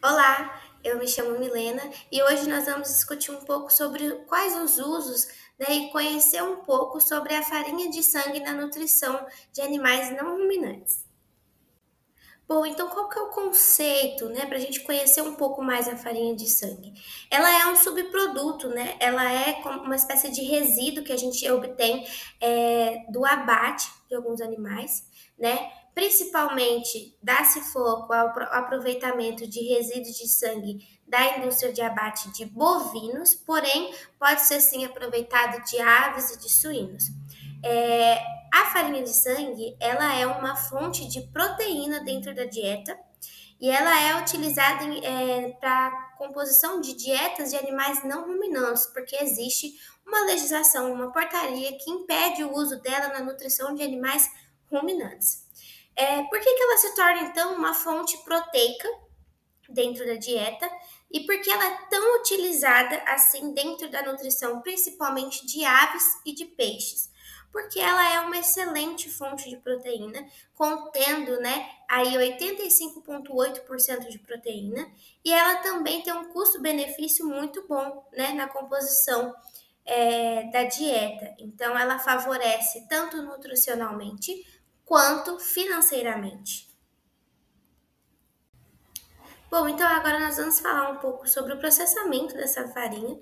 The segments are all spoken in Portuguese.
Olá, eu me chamo Milena e hoje nós vamos discutir um pouco sobre quais os usos, né, e conhecer um pouco sobre a farinha de sangue na nutrição de animais não ruminantes. Bom, então qual que é o conceito, né, para a gente conhecer um pouco mais a farinha de sangue? Ela é um subproduto, né? Ela é como uma espécie de resíduo que a gente obtém do abate de alguns animais, né? Principalmente dá-se foco ao aproveitamento de resíduos de sangue da indústria de abate de bovinos, porém pode ser sim aproveitado de aves e de suínos. É, a farinha de sangue, ela é uma fonte de proteína dentro da dieta e ela é utilizada para composição de dietas de animais não ruminantes, porque existe uma legislação, uma portaria que impede o uso dela na nutrição de animais ruminantes. Por que ela se torna, então, uma fonte proteica dentro da dieta e por que ela é tão utilizada assim dentro da nutrição, principalmente de aves e de peixes? Porque ela é uma excelente fonte de proteína, contendo, né, aí 85,8% de proteína, e ela também tem um custo-benefício muito bom, né, na composição da dieta. Então, ela favorece tanto nutricionalmente quanto financeiramente. Bom, então agora nós vamos falar um pouco sobre o processamento dessa farinha.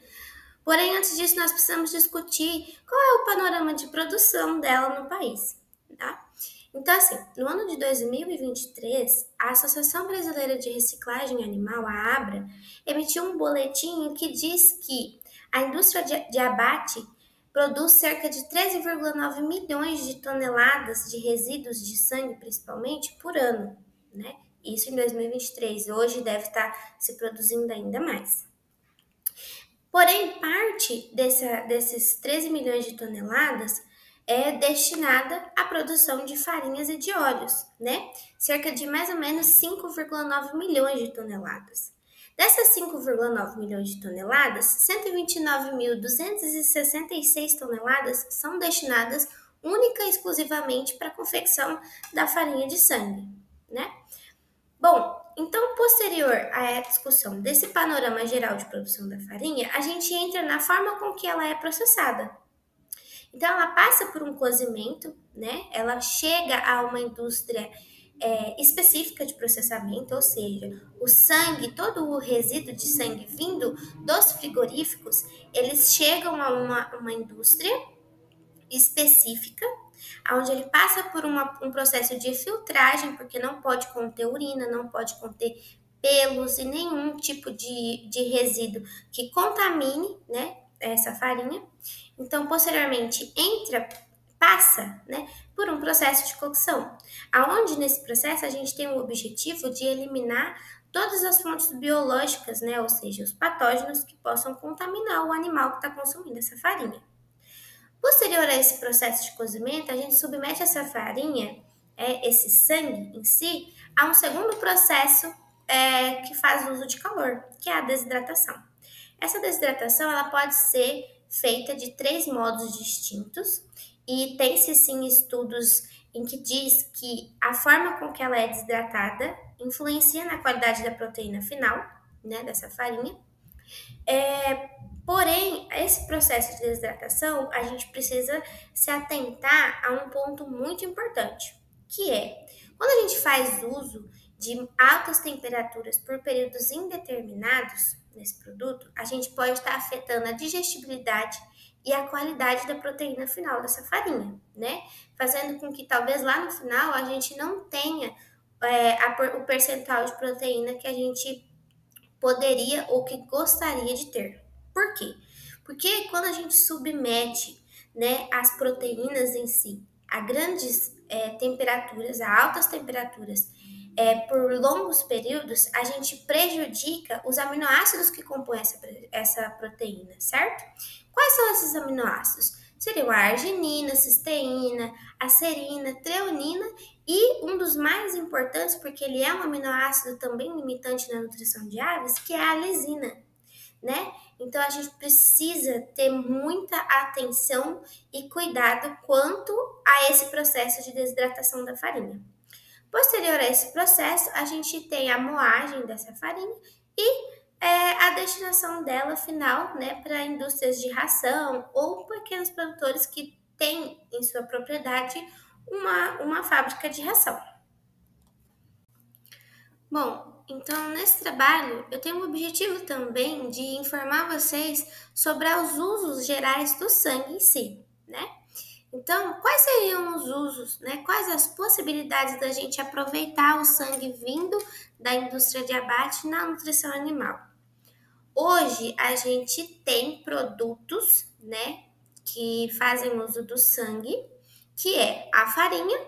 Porém, antes disso, nós precisamos discutir qual é o panorama de produção dela no país, tá? Então, assim, no ano de 2023, a Associação Brasileira de Reciclagem Animal, a ABRA, emitiu um boletim que diz que a indústria de abate produz cerca de 13,9 milhões de toneladas de resíduos de sangue, principalmente, por ano, né? Isso em 2023. Hoje deve estar se produzindo ainda mais. Porém, parte desses 13 milhões de toneladas é destinada à produção de farinhas e de óleos, né? Cerca de mais ou menos 5,9 milhões de toneladas. Dessas 5,9 milhões de toneladas, 129.266 toneladas são destinadas única e exclusivamente para a confecção da farinha de sangue, né? Bom, então, posterior à discussão desse panorama geral de produção da farinha, a gente entra na forma com que ela é processada. Então, ela passa por um cozimento, né? Ela chega a uma indústria específica de processamento, ou seja, o sangue, todo o resíduo de sangue vindo dos frigoríficos, eles chegam a uma indústria específica, onde ele passa por um processo de filtragem, porque não pode conter urina, não pode conter pelos e nenhum tipo de resíduo que contamine, né, essa farinha. Então, posteriormente, passa, né, por um processo de cocção, aonde nesse processo a gente tem o objetivo de eliminar todas as fontes biológicas, né, ou seja, os patógenos que possam contaminar o animal que está consumindo essa farinha. Posterior a esse processo de cozimento, a gente submete essa farinha, esse sangue em si, a um segundo processo que faz uso de calor, que é a desidratação. Essa desidratação ela pode ser feita de três modos distintos e tem-se sim estudos em que diz que a forma com que ela é desidratada influencia na qualidade da proteína final, né, dessa farinha. Porém, esse processo de desidratação, a gente precisa se atentar a um ponto muito importante, que é quando a gente faz uso de altas temperaturas por períodos indeterminados nesse produto, a gente pode estar afetando a digestibilidade e a qualidade da proteína final dessa farinha, né? Fazendo com que talvez lá no final a gente não tenha o percentual de proteína que a gente poderia ou que gostaria de ter. Por quê? Porque quando a gente submete, né, as proteínas em si a grandes temperaturas, a altas temperaturas, por longos períodos, a gente prejudica os aminoácidos que compõem essa proteína, certo? Quais são esses aminoácidos? Seriam a arginina, cisteína, a serina, treonina e um dos mais importantes, porque ele é um aminoácido também limitante na nutrição de aves, que é a lisina, né? Então a gente precisa ter muita atenção e cuidado quanto a esse processo de desidratação da farinha. Posterior a esse processo, a gente tem a moagem dessa farinha e a destinação dela final, né, para indústrias de ração ou pequenos produtores que têm em sua propriedade uma fábrica de ração. Bom, então nesse trabalho eu tenho o objetivo também de informar vocês sobre os usos gerais do sangue em si, né? Então, quais seriam os usos, né? Quais as possibilidades da gente aproveitar o sangue vindo da indústria de abate na nutrição animal? Hoje a gente tem produtos, né, que fazem uso do sangue, que é a farinha,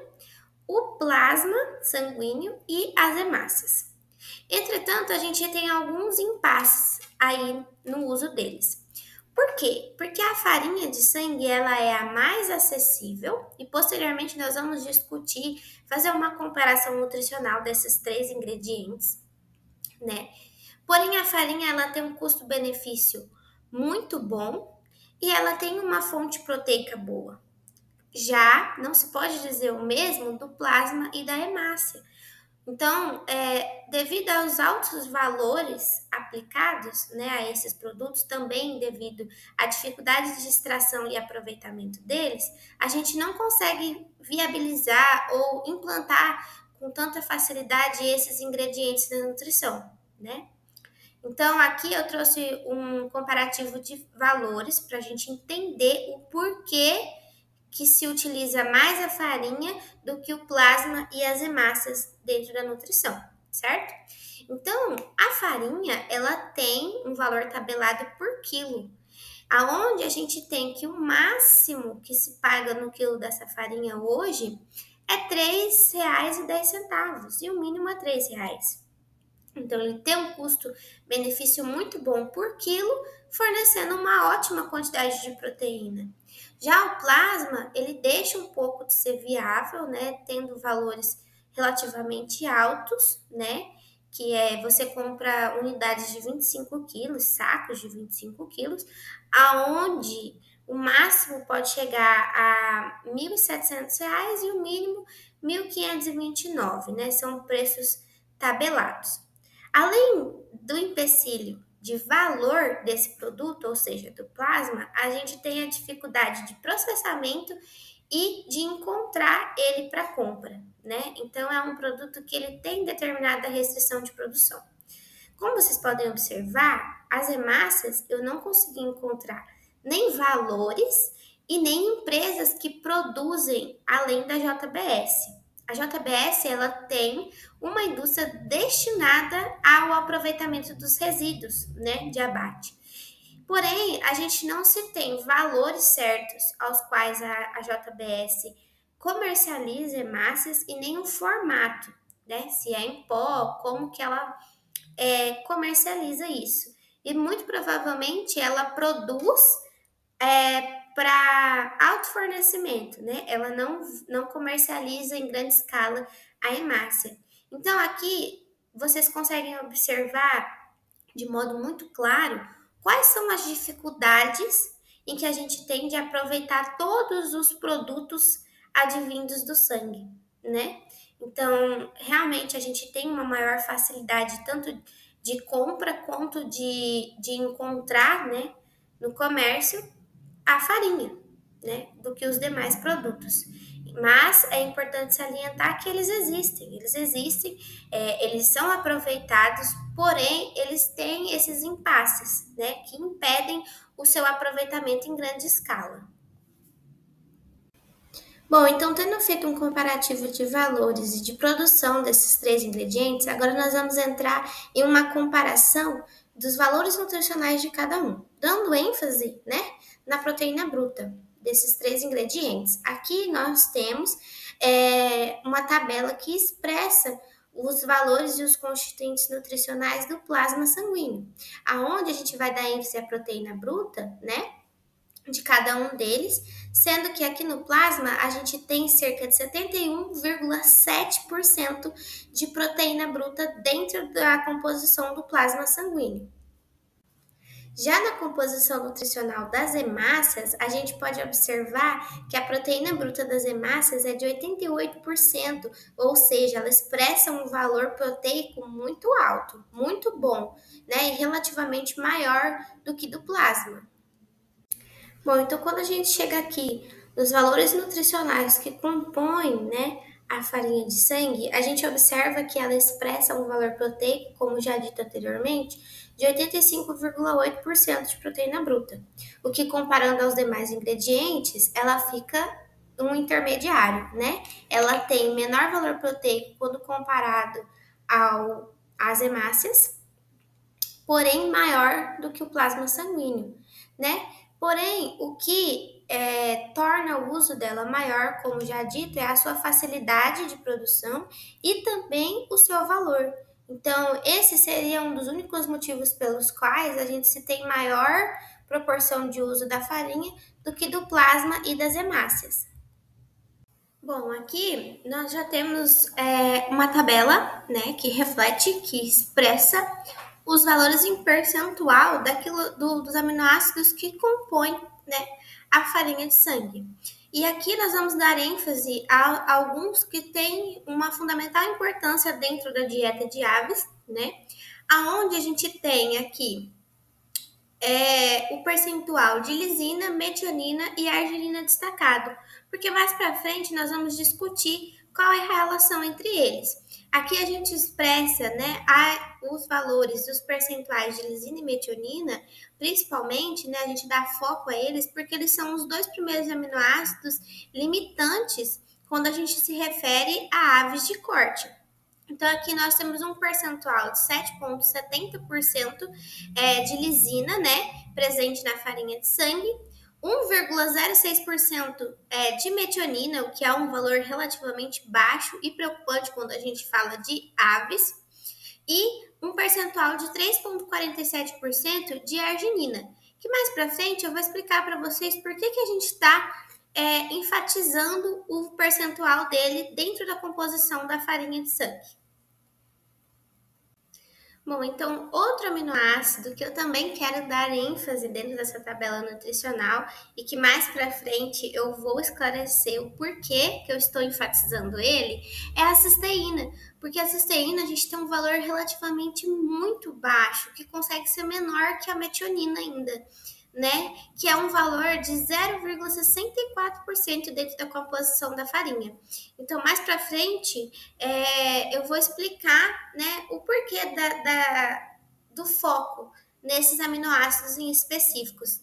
o plasma sanguíneo e as hemácias. Entretanto, a gente tem alguns impasses aí no uso deles. Por quê? Porque a farinha de sangue ela é a mais acessível e posteriormente nós vamos discutir, fazer uma comparação nutricional desses três ingredientes, né? Porém, a farinha ela tem um custo-benefício muito bom e ela tem uma fonte proteica boa. Já não se pode dizer o mesmo do plasma e da hemácia. Então, devido aos altos valores aplicados, né, a esses produtos, também devido à dificuldade de extração e aproveitamento deles, a gente não consegue viabilizar ou implantar com tanta facilidade esses ingredientes da nutrição, né? Então, aqui eu trouxe um comparativo de valores para a gente entender o porquê que se utiliza mais a farinha do que o plasma e as hemácias dentro da nutrição, certo? Então, a farinha, ela tem um valor tabelado por quilo, aonde a gente tem que o máximo que se paga no quilo dessa farinha hoje é R$ 3,10 e o mínimo é R$ 3. Então, ele tem um custo-benefício muito bom por quilo, fornecendo uma ótima quantidade de proteína. Já o plasma, ele deixa um pouco de ser viável, né, tendo valores relativamente altos, né, que você compra unidades de 25 quilos, sacos de 25 quilos, aonde o máximo pode chegar a R$ 1.700 e o mínimo R$ 1.529, né, são preços tabelados. Além do empecilho de valor desse produto, ou seja, do plasma, a gente tem a dificuldade de processamento e de encontrar ele para compra, né? Então é um produto que ele tem determinada restrição de produção. Como vocês podem observar, as hemácias eu não consegui encontrar nem valores e nem empresas que produzem além da JBS. A JBS ela tem uma indústria destinada ao aproveitamento dos resíduos, né, de abate. Porém, a gente não se tem valores certos aos quais a JBS comercializa hemácias e nem o formato, né, se é em pó, como que ela comercializa isso. E muito provavelmente ela produz para autofornecimento, né? Ela não comercializa em grande escala a hemácia. Então, aqui vocês conseguem observar de modo muito claro quais são as dificuldades em que a gente tem de aproveitar todos os produtos advindos do sangue, né? Então, realmente a gente tem uma maior facilidade tanto de compra quanto de encontrar, né, no comércio a farinha, né, do que os demais produtos. Mas é importante salientar que eles existem, eles são aproveitados, porém eles têm esses impasses, né, que impedem o seu aproveitamento em grande escala. Bom, então tendo feito um comparativo de valores e de produção desses três ingredientes, agora nós vamos entrar em uma comparação dos valores nutricionais de cada um, dando ênfase, né, na proteína bruta desses três ingredientes. Aqui nós temos uma tabela que expressa os valores e os constituintes nutricionais do plasma sanguíneo, aonde a gente vai dar ênfase à proteína bruta, né, de cada um deles, sendo que aqui no plasma a gente tem cerca de 71,7% de proteína bruta dentro da composição do plasma sanguíneo. Já na composição nutricional das hemácias, a gente pode observar que a proteína bruta das hemácias é de 88%, ou seja, ela expressa um valor proteico muito alto, muito bom, né, e relativamente maior do que do plasma. Bom, então quando a gente chega aqui nos valores nutricionais que compõem, né, a farinha de sangue, a gente observa que ela expressa um valor proteico, como já dito anteriormente, de 85,8% de proteína bruta, o que comparando aos demais ingredientes, ela fica um intermediário, né? Ela tem menor valor proteico quando comparado às hemácias, porém maior do que o plasma sanguíneo, né? Porém, o que torna o uso dela maior, como já dito, é a sua facilidade de produção e também o seu valor. Então, esse seria um dos únicos motivos pelos quais a gente se tem maior proporção de uso da farinha do que do plasma e das hemácias. Bom, aqui nós já temos uma tabela, né, que reflete, que expressa os valores em percentual dos aminoácidos que compõem, né, a farinha de sangue. E aqui nós vamos dar ênfase a alguns que têm uma fundamental importância dentro da dieta de aves, né, aonde a gente tem aqui o percentual de lisina, metionina e arginina destacado, porque mais para frente nós vamos discutir qual é a relação entre eles. Aqui a gente expressa, né, os valores dos percentuais de lisina e metionina, principalmente, né, a gente dá foco a eles porque eles são os dois primeiros aminoácidos limitantes quando a gente se refere a aves de corte. Então, aqui nós temos um percentual de 7,70% de lisina, né, presente na farinha de sangue, 1,06% de metionina, o que é um valor relativamente baixo e preocupante quando a gente fala de aves, e um percentual de 3,47% de arginina, que mais para frente eu vou explicar para vocês por que a gente está enfatizando o percentual dele dentro da composição da farinha de sangue. Bom, então, outro aminoácido que eu também quero dar ênfase dentro dessa tabela nutricional e que mais para frente eu vou esclarecer o porquê que eu estou enfatizando ele, é a cisteína. Porque a cisteína a gente tem um valor relativamente muito baixo, que consegue ser menor que a metionina ainda, né? Que é um valor de 0,64% dentro da composição da farinha. Então, mais para frente, eu vou explicar, né, o porquê do foco nesses aminoácidos em específicos.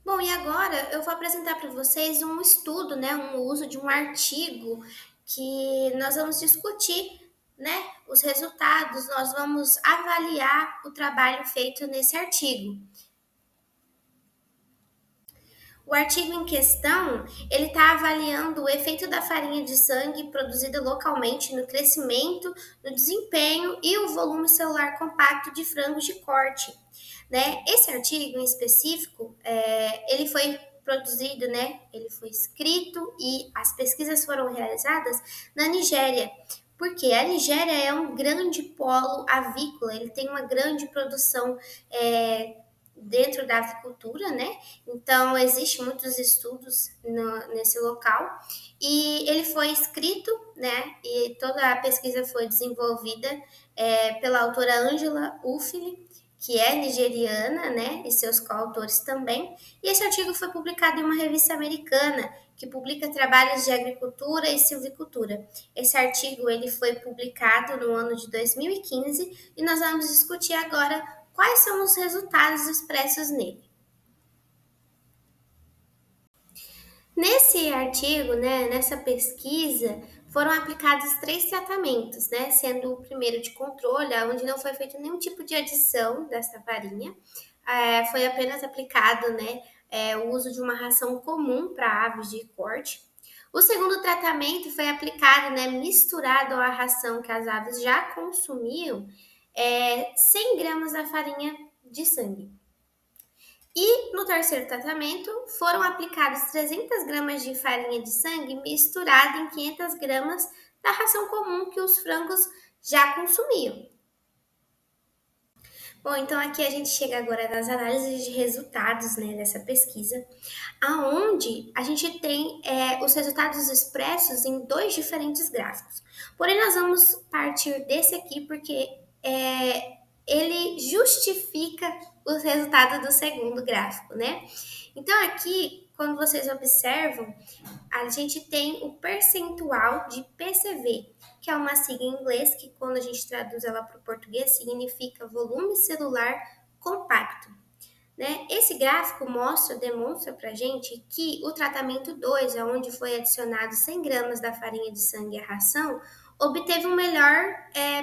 Bom, e agora eu vou apresentar para vocês um estudo, né, um uso de um artigo que nós vamos discutir, né, os resultados, nós vamos avaliar o trabalho feito nesse artigo. O artigo em questão, ele está avaliando o efeito da farinha de sangue produzida localmente no crescimento, no desempenho e o volume celular compacto de frangos de corte, né? Esse artigo em específico, ele foi produzido, né? Ele foi escrito e as pesquisas foram realizadas na Nigéria, porque a Nigéria é um grande polo avícola, ele tem uma grande produção dentro da avicultura, né? Então, existem muitos estudos nesse local. E ele foi escrito, né? E toda a pesquisa foi desenvolvida pela autora Angela Ufili, que é nigeriana, né? E seus coautores também. E esse artigo foi publicado em uma revista americana, que publica trabalhos de agricultura e silvicultura. Esse artigo ele foi publicado no ano de 2015 e nós vamos discutir agora quais são os resultados expressos nele. Nesse artigo, né, nessa pesquisa, foram aplicados 3 tratamentos, né, sendo o primeiro de controle, onde não foi feito nenhum tipo de adição dessa farinha, foi apenas aplicado, né, o uso de uma ração comum para aves de corte. O segundo tratamento foi aplicado, né, misturado à ração que as aves já consumiam, 100 gramas da farinha de sangue. E no terceiro tratamento foram aplicados 300 gramas de farinha de sangue misturada em 500 gramas da ração comum que os frangos já consumiam. Bom, então aqui a gente chega agora nas análises de resultados, né, dessa pesquisa, aonde a gente tem os resultados expressos em dois diferentes gráficos. Porém, nós vamos partir desse aqui porque ele justifica os resultados do segundo gráfico, né? Então aqui, quando vocês observam, a gente tem o percentual de PCV, que é uma sigla em inglês que quando a gente traduz ela para o português significa volume celular compacto. Né? Esse gráfico demonstra para a gente que o tratamento 2, onde foi adicionado 100 gramas da farinha de sangue à ração, obteve um melhor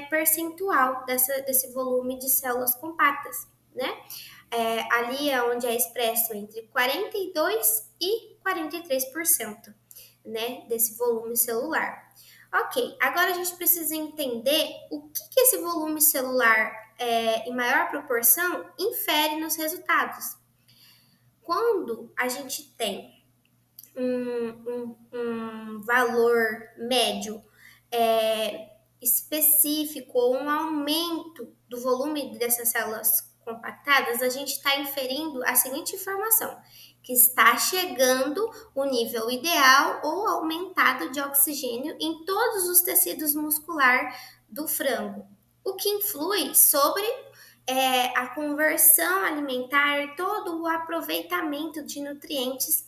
percentual desse volume de células compactas. Né? Ali é onde é expresso entre 42% e 43%, né, desse volume celular. Ok, agora a gente precisa entender o que esse volume celular em maior proporção infere nos resultados. Quando a gente tem um valor médio específico ou um aumento do volume dessas células compactadas, a gente está inferindo a seguinte informação, que está chegando o nível ideal ou aumentado de oxigênio em todos os tecidos musculares do frango, o que influi sobre a conversão alimentar, todo o aproveitamento de nutrientes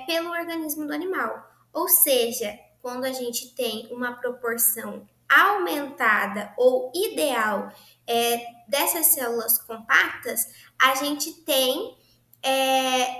pelo organismo do animal. Ou seja, quando a gente tem uma proporção aumentada ou ideal dessas células compactas, a gente tem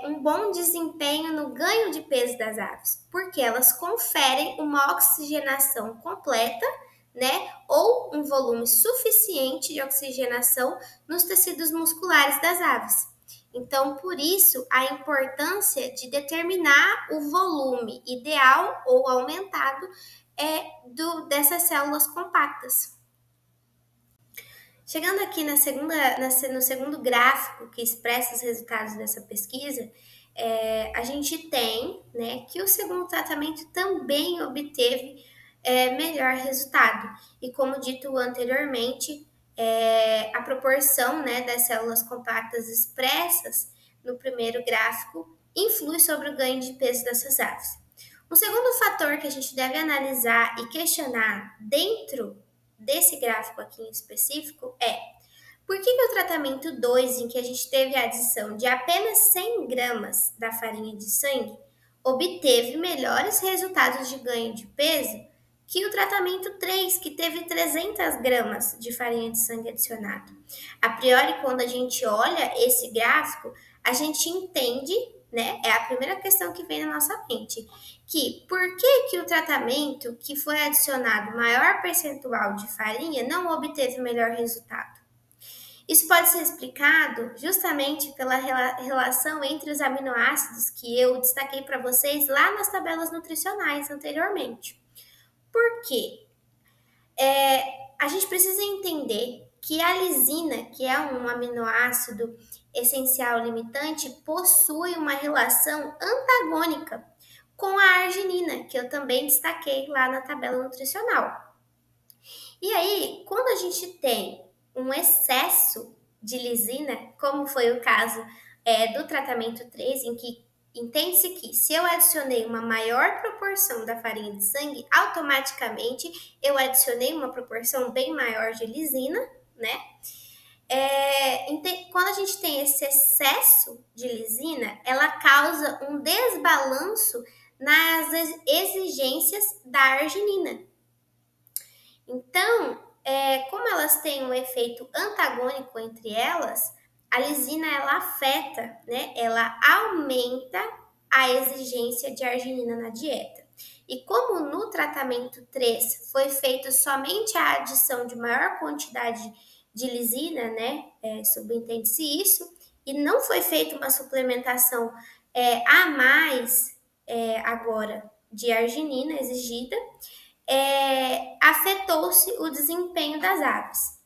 um bom desempenho no ganho de peso das aves, porque elas conferem uma oxigenação completa, né, ou um volume suficiente de oxigenação nos tecidos musculares das aves. Então, por isso, a importância de determinar o volume ideal ou aumentado dessas células compactas. Chegando aqui no segundo gráfico que expressa os resultados dessa pesquisa, a gente tem, né, que o segundo tratamento também obteve melhor resultado. E como dito anteriormente, a proporção, né, das células compactas expressas no primeiro gráfico influi sobre o ganho de peso dessas aves. Um segundo fator que a gente deve analisar e questionar dentro desse gráfico aqui em específico por que o tratamento 2, em que a gente teve a adição de apenas 100 gramas da farinha de sangue, obteve melhores resultados de ganho de peso que o tratamento 3, que teve 300 gramas de farinha de sangue adicionado. A priori, quando a gente olha esse gráfico, a gente entende, né? É a primeira questão que vem na nossa mente, que por que o tratamento que foi adicionado maior percentual de farinha não obteve melhor resultado? Isso pode ser explicado justamente pela relação entre os aminoácidos que eu destaquei para vocês lá nas tabelas nutricionais anteriormente. Por quê? A gente precisa entender que a lisina, que é um aminoácido essencial limitante, possui uma relação antagônica com a arginina, que eu também destaquei lá na tabela nutricional. E aí, quando a gente tem um excesso de lisina, como foi o caso do tratamento 3, em que entende-se que se eu adicionei uma maior proporção da farinha de sangue, automaticamente eu adicionei uma proporção bem maior de lisina, né? Quando a gente tem esse excesso de lisina, ela causa um desbalanço nas exigências da arginina. Então, como elas têm um efeito antagônico entre elas, a lisina ela afeta, né? Ela aumenta a exigência de arginina na dieta. E como no tratamento 3 foi feito somente a adição de maior quantidade de lisina, né? Subentende-se isso, e não foi feita uma suplementação a mais agora de arginina exigida, afetou-se o desempenho das aves.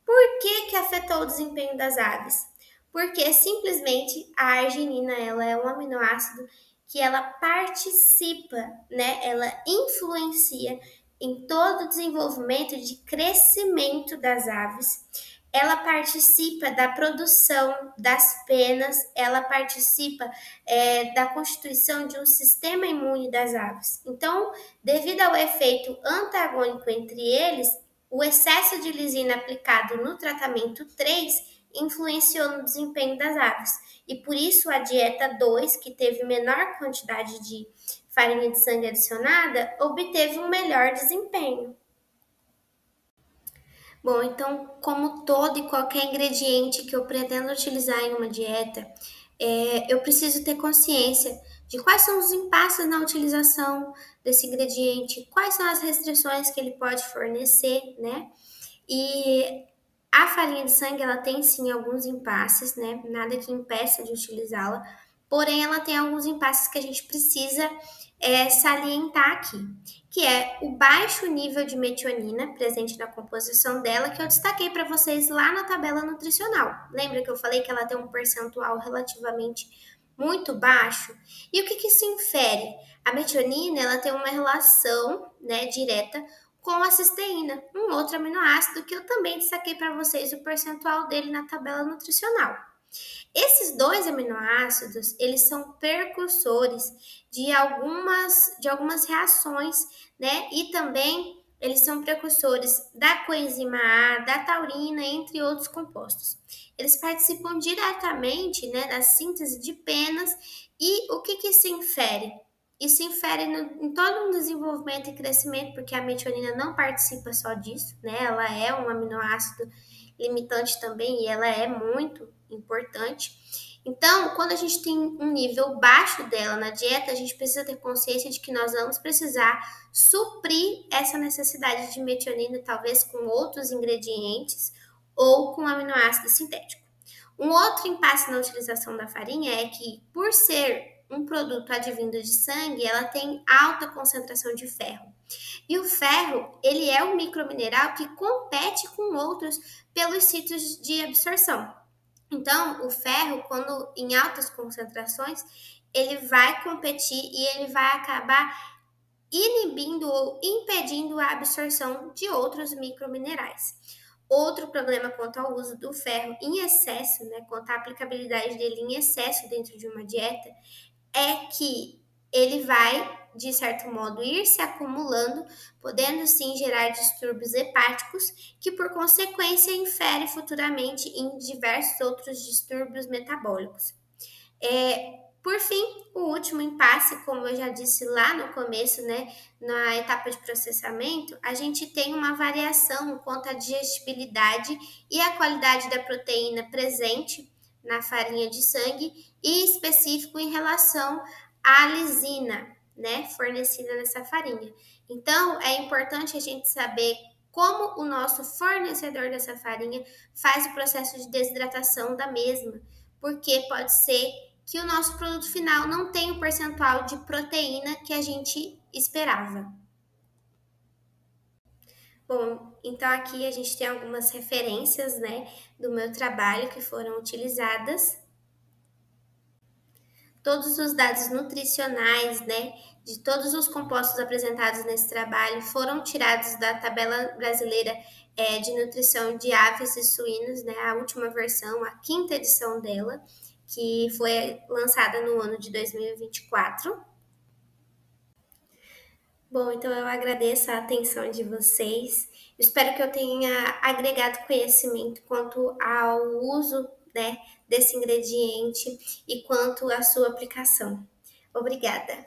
Por que afetou o desempenho das aves? Porque simplesmente a arginina ela é um aminoácido que ela participa, né? Ela influencia em todo o desenvolvimento de crescimento das aves, ela participa da produção das penas, ela participa da constituição de um sistema imune das aves. Então, devido ao efeito antagônico entre eles, o excesso de lisina aplicado no tratamento 3 influenciou no desempenho das aves. E por isso a dieta 2, que teve menor quantidade de farinha de sangue adicionada, obteve um melhor desempenho. Bom, então, como todo e qualquer ingrediente que eu pretendo utilizar em uma dieta, eu preciso ter consciência de quais são os impasses na utilização desse ingrediente, quais são as restrições que ele pode fornecer, né? E a farinha de sangue, ela tem sim alguns impasses, né? Nada que impeça de utilizá-la, porém ela tem alguns impasses que a gente precisa salientar aqui, que é o baixo nível de metionina presente na composição dela, que eu destaquei para vocês lá na tabela nutricional. Lembra que eu falei que ela tem um percentual relativamente muito baixo? E o que se infere? A metionina, ela tem uma relação, né, direta com a cisteína, um outro aminoácido que eu também destaquei para vocês o percentual dele na tabela nutricional. Esses dois aminoácidos, eles são precursores de algumas reações, né? E também eles são precursores da coenzima A, da taurina, entre outros compostos. Eles participam diretamente, né, da síntese de penas e o que se infere? Isso infere em todo um desenvolvimento e crescimento, porque a metionina não participa só disso, né? Ela é um aminoácido limitante também e ela é muito importante. Então, quando a gente tem um nível baixo dela na dieta, a gente precisa ter consciência de que nós vamos precisar suprir essa necessidade de metionina, talvez com outros ingredientes ou com aminoácido sintético. Um outro impasse na utilização da farinha é que, por ser um produto advindo de sangue, ela tem alta concentração de ferro. E o ferro, ele é um micromineral que compete com outros pelos sítios de absorção. Então, o ferro, quando em altas concentrações, ele vai competir e ele vai acabar inibindo ou impedindo a absorção de outros microminerais. Outro problema quanto ao uso do ferro em excesso, né, quanto à aplicabilidade dele em excesso dentro de uma dieta, é que ele vai, de certo modo, ir se acumulando, podendo sim gerar distúrbios hepáticos, que por consequência infere futuramente em diversos outros distúrbios metabólicos. Por fim, o último impasse, como eu já disse lá no começo, né, na etapa de processamento, a gente tem uma variação quanto à digestibilidade e à qualidade da proteína presente na farinha de sangue e específico em relação à lisina, né, fornecida nessa farinha. Então, é importante a gente saber como o nosso fornecedor dessa farinha faz o processo de desidratação da mesma, porque pode ser que o nosso produto final não tem o percentual de proteína que a gente esperava. Bom, então aqui a gente tem algumas referências, né, do meu trabalho que foram utilizadas. Todos os dados nutricionais, né, de todos os compostos apresentados nesse trabalho foram tirados da tabela brasileira de nutrição de aves e suínos, né, a última versão, a quinta edição dela, que foi lançada no ano de 2024. Bom, então eu agradeço a atenção de vocês. Espero que eu tenha agregado conhecimento quanto ao uso, né, desse ingrediente e quanto à sua aplicação. Obrigada.